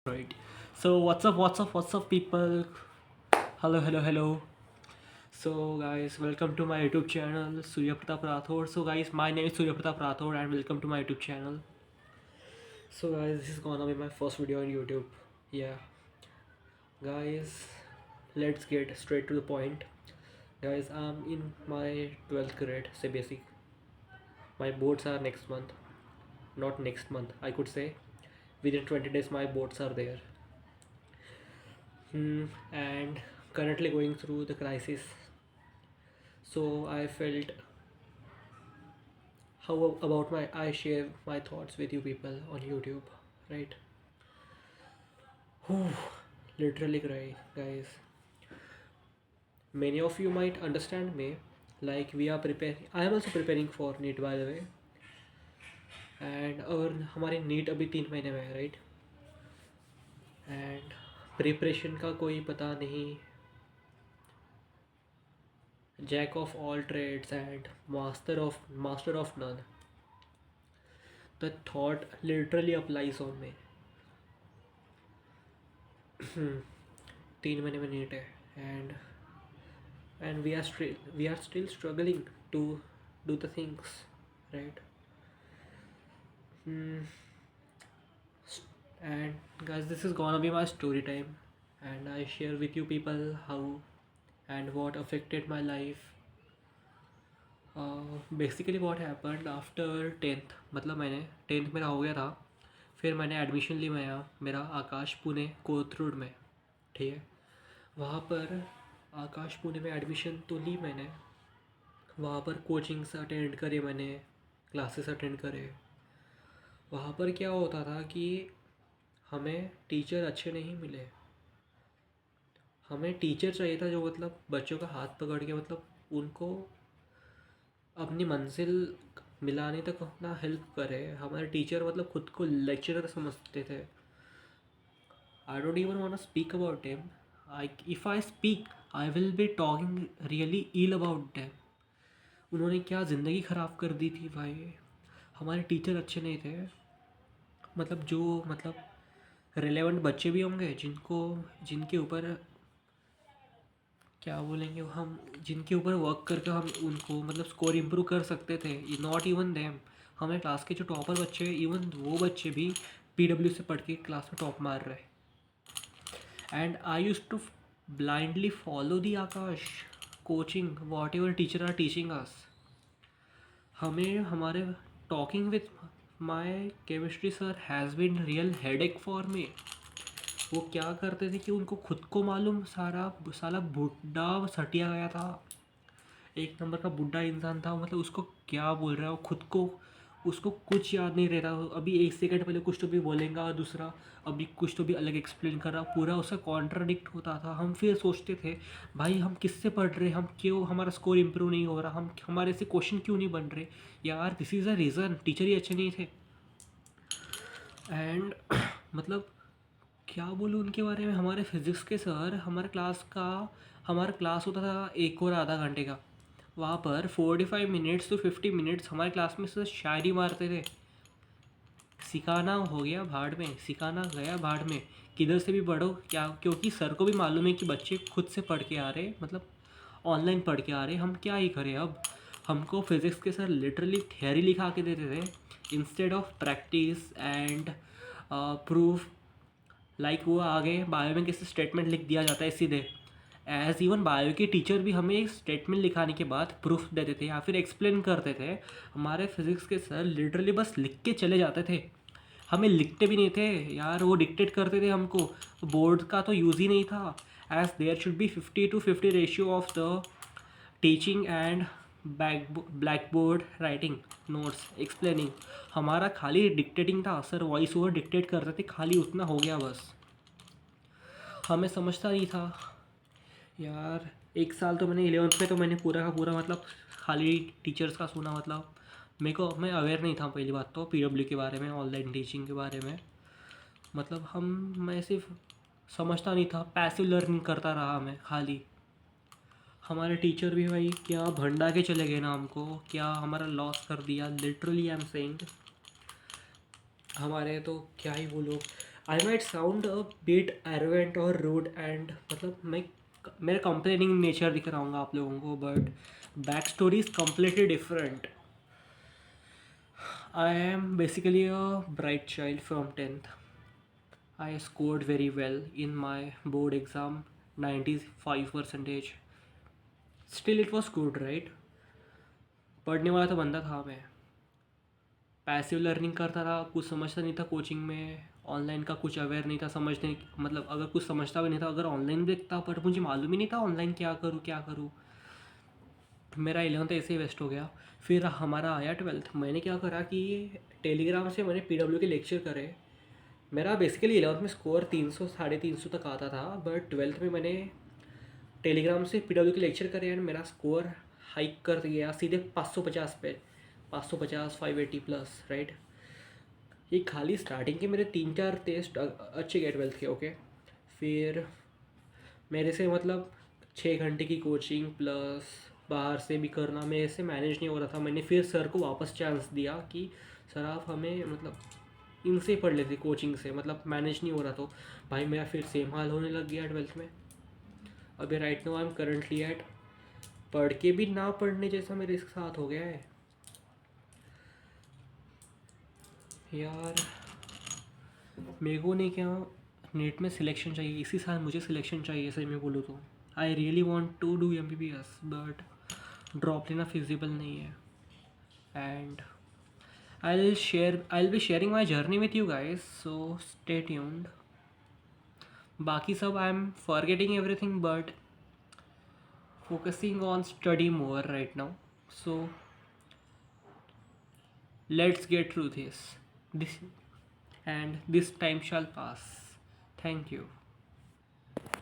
Right. So what's up, people? Hello. So guys, welcome to my YouTube channel, Surya Pratap Rathod. So guys, my name is Surya Pratap Rathod, and welcome to my YouTube channel. So guys, this is gonna be my first video on YouTube. Yeah, guys, let's get straight to the point. Guys, I'm in my 12th grade, say basic. My boards are next month, not next month. I could say within 20 days my boards are there. And currently going through the crisis. So I felt how about my I share my thoughts with you people on YouTube, right? Whew, literally cry, guys. Many of you might understand me, like we are preparing. I am also preparing for NEET, by the way, and और हमारी NEET अभी 3 महीने में है, right? And preparation का कोई पता नहीं. Jack of all trades and master of none. The thought literally applies on me. 3 महीने में नीट है, and we are still struggling to do the things, right? Hmm. And guys, this is gonna be my story time, and I share with you people how and what affected my life. Basically what happened after 10th, मतलब मैंने 10th मेरा हो गया था. फिर मैंने admission ली मेरा आकाश पुणे कोथरूड में, ठीक है. वहाँ पर आकाश पुणे में एडमिशन तो ली मैंने. वहाँ पर कोचिंग्स अटेंड करे मैंने, क्लासेस अटेंड करे. वहाँ पर क्या होता था कि हमें टीचर अच्छे नहीं मिले. हमें टीचर चाहिए था जो मतलब बच्चों का हाथ पकड़ के मतलब उनको अपनी मंजिल मिलाने तक अपना हेल्प करे. हमारे टीचर मतलब खुद को लेक्चरर समझते थे. I don't even want to speak about him. If I speak, I will be talking really ill about them. उन्होंने क्या ज़िंदगी ख़राब कर दी थी भाई. हमारे टीचर अच्छे नहीं थे. मतलब जो मतलब रिलेवेंट बच्चे भी होंगे जिनके ऊपर क्या बोलेंगे हम, जिनके ऊपर वर्क करके हम उनको मतलब स्कोर इम्प्रूव कर सकते थे. Not even them. हमारे क्लास के जो टॉपर बच्चे, इवन वो बच्चे भी PW से पढ़ के क्लास में टॉप मार रहे. And I use to blindly follow the Akash coaching, whatever teacher are teaching us. हमें हमारे talking with my chemistry sir has been real headache for me. वो क्या करते थे कि उनको खुद को मालूम साला बुड्ढा सटिया गया था. एक नंबर का बुड्ढा इंसान था. मतलब उसको क्या बोल रहा है वो खुद को, उसको कुछ याद नहीं रहता. अभी 1 सेकंड पहले कुछ तो भी बोलेगा और दूसरा अभी कुछ तो भी अलग एक्सप्लेन कर रहा. पूरा उसका कॉन्ट्राडिक्ट होता था. हम फिर सोचते थे भाई हम किससे पढ़ रहे, हम क्यों, हमारा स्कोर इम्प्रूव नहीं हो रहा, हम हमारे से क्वेश्चन क्यों नहीं बन रहे यार. This is a reason. Teacher ही अच्छे नहीं थे. एंड मतलब क्या बोलूँ उनके बारे में. हमारे फिज़िक्स के सर, हमारा क्लास होता था 1 और आधा घंटे का. वहाँ पर 45 मिनट्स to 50 मिनट्स हमारे क्लास में सर शायरी मारते थे. सिखाना हो गया भाड़ में, सिखाना गया भाड़ में. किधर से भी पढ़ो क्या, क्योंकि सर को भी मालूम है कि बच्चे खुद से पढ़ के आ रहे, मतलब ऑनलाइन पढ़ के आ रहे. हम क्या ही करें अब. हमको फिज़िक्स के सर लिटरली थियरी लिखा के देते थे instead of practice and proof. Like वो आगे बायो में कैसे स्टेटमेंट लिख दिया जाता है सीधे, एज इवन बायो के टीचर भी हमें एक स्टेटमेंट लिखाने के बाद प्रूफ देते थे या फिर एक्सप्लेन करते थे. हमारे फिज़िक्स के सर लिटरली बस लिख के चले जाते थे. हमें लिखते भी नहीं थे यार, वो डिक्टेट करते थे हमको. बोर्ड का तो यूज़ ही नहीं था. As there should be 50-50 ratio of the teaching and blackboard writing notes explaining. हमारा खाली डिक्टेटिंग था. सर वॉइस ओवर डिक्टेट करते थे, खाली उतना हो गया बस. हमें समझता नहीं था यार. 1 साल तो मैंने 11th में तो मैंने पूरा का पूरा मतलब खाली टीचर्स का सुना. मतलब मैं अवेयर नहीं था पहली बात तो PW के बारे में, ऑनलाइन टीचिंग के बारे में. मतलब मैं सिर्फ समझता नहीं था, पैसिव लर्निंग करता रहा मैं खाली. हमारे टीचर भी भाई क्या भंडा के चले गए ना हमको, क्या हमारा लॉस कर दिया. Literally I am saying. हमारे तो क्या ही बोलो. I might sound a bit arrogant और रूड एंड मतलब मैं मेरा कंप्लेनिंग नेचर दिख रहा हूँ आप लोगों को, but back story is completely different. I am basically a bright child from 10th. I scored very well in my board exam, 95 percentage. Still it was good, right? पढ़ने वाला तो बंदा था मैं. पैसिव लर्निंग करता था, कुछ समझता नहीं था कोचिंग में, ऑनलाइन का कुछ अवेयर नहीं था, समझने मतलब अगर कुछ समझता भी नहीं था, अगर ऑनलाइन देखता बट मुझे मालूम ही नहीं था ऑनलाइन क्या करूँ क्या करूँ. मेरा 11th ऐसे ही वेस्ट हो गया. फिर हमारा आया 12th. मैंने क्या करा कि टेलीग्राम से मैंने PW के लेक्चर करे. मेरा बेसिकली 11th में स्कोर 300 350 तक आता था, बट 12th में मैंने टेलीग्राम से PW के लेक्चर करे एंड मेरा स्कोर हाइक कर गया सीधे 550 पे. 550 580 प्लस, राइट. ये खाली स्टार्टिंग के मेरे 3-4 टेस्ट अच्छे गए 12th के. ओके. फिर मेरे से मतलब 6 घंटे की कोचिंग प्लस बाहर से भी करना मेरे से मैनेज नहीं हो रहा था. मैंने फिर सर को वापस चांस दिया कि सर आप हमें मतलब इनसे पढ़ लेते कोचिंग से, मतलब मैनेज नहीं हो रहा. तो भाई मेरा फिर सेम हाल होने लग गया 12th में. अभी right now I am currently at, पढ़ के भी ना पढ़ने जैसा मेरे साथ हो गया है यार. मेरे को नहीं क्या नेट में सिलेक्शन चाहिए इसी साल, मुझे सिलेक्शन चाहिए सही में बोलूँ तो. I really want to do MBBS but drop लेना फिजिबल नहीं है. And I'll be sharing my journey with you guys, so stay tuned. बाकी सब I am forgetting everything but focusing on study more right now. So let's get through this and this time shall pass. Thank you.